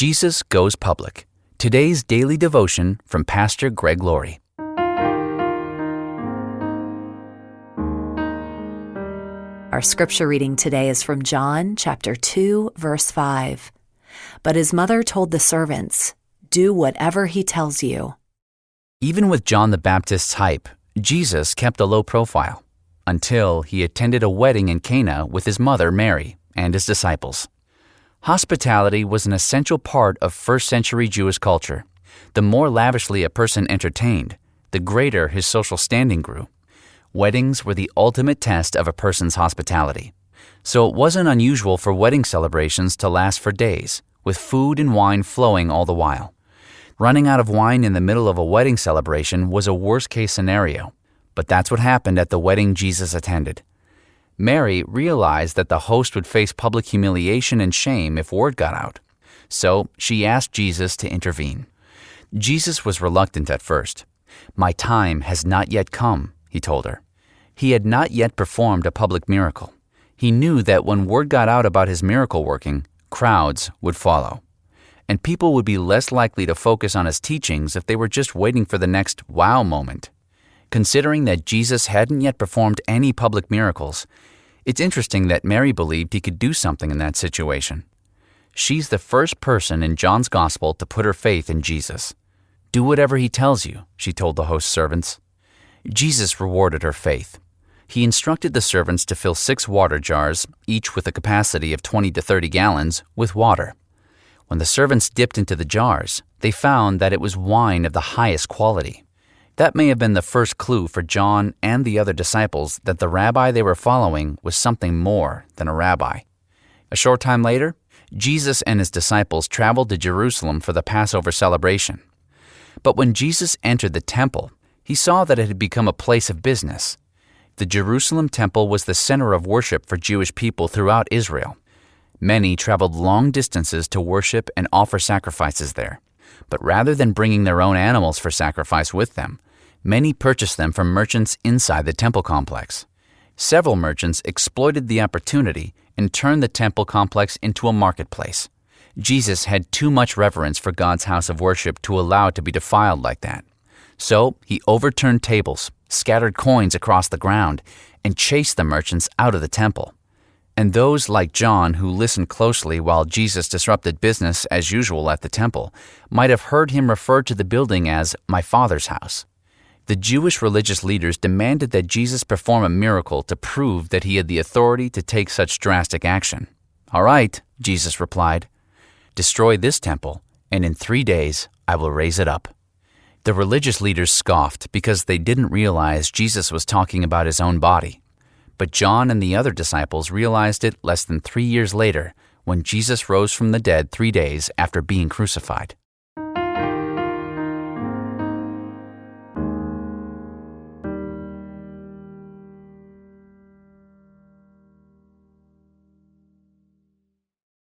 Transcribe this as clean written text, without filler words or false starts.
Jesus Goes Public. Today's daily devotion from Pastor Greg Laurie. Our scripture reading today is from John chapter 2, verse 5. But his mother told the servants, "Do whatever he tells you." Even with John the Baptist's hype, Jesus kept a low profile until he attended a wedding in Cana with his mother Mary and his disciples. Hospitality was an essential part of first-century Jewish culture. The more lavishly a person entertained, the greater his social standing grew. Weddings were the ultimate test of a person's hospitality. So it wasn't unusual for wedding celebrations to last for days, with food and wine flowing all the while. Running out of wine in the middle of a wedding celebration was a worst-case scenario, but that's what happened at the wedding Jesus attended. Mary realized that the host would face public humiliation and shame if word got out. So she asked Jesus to intervene. Jesus was reluctant at first. "My time has not yet come," he told her. He had not yet performed a public miracle. He knew that when word got out about his miracle working, crowds would follow. And people would be less likely to focus on his teachings if they were just waiting for the next wow moment. Considering that Jesus hadn't yet performed any public miracles, it's interesting that Mary believed he could do something in that situation. She's the first person in John's Gospel to put her faith in Jesus. "Do whatever he tells you," she told the host's servants. Jesus rewarded her faith. He instructed the servants to fill 6 water jars, each with a capacity of 20 to 30 gallons, with water. When the servants dipped into the jars, they found that it was wine of the highest quality. That may have been the first clue for John and the other disciples that the rabbi they were following was something more than a rabbi. A short time later, Jesus and his disciples traveled to Jerusalem for the Passover celebration. But when Jesus entered the temple, he saw that it had become a place of business. The Jerusalem temple was the center of worship for Jewish people throughout Israel. Many traveled long distances to worship and offer sacrifices there. But rather than bringing their own animals for sacrifice with them, many purchased them from merchants inside the temple complex. Several merchants exploited the opportunity and turned the temple complex into a marketplace. Jesus had too much reverence for God's house of worship to allow it to be defiled like that. So he overturned tables, scattered coins across the ground, and chased the merchants out of the temple. And those like John who listened closely while Jesus disrupted business as usual at the temple might have heard him refer to the building as "my Father's house." The Jewish religious leaders demanded that Jesus perform a miracle to prove that he had the authority to take such drastic action. "All right," Jesus replied, "destroy this temple, and in 3 days I will raise it up." The religious leaders scoffed because they didn't realize Jesus was talking about his own body. But John and the other disciples realized it less than 3 years later when Jesus rose from the dead 3 days after being crucified.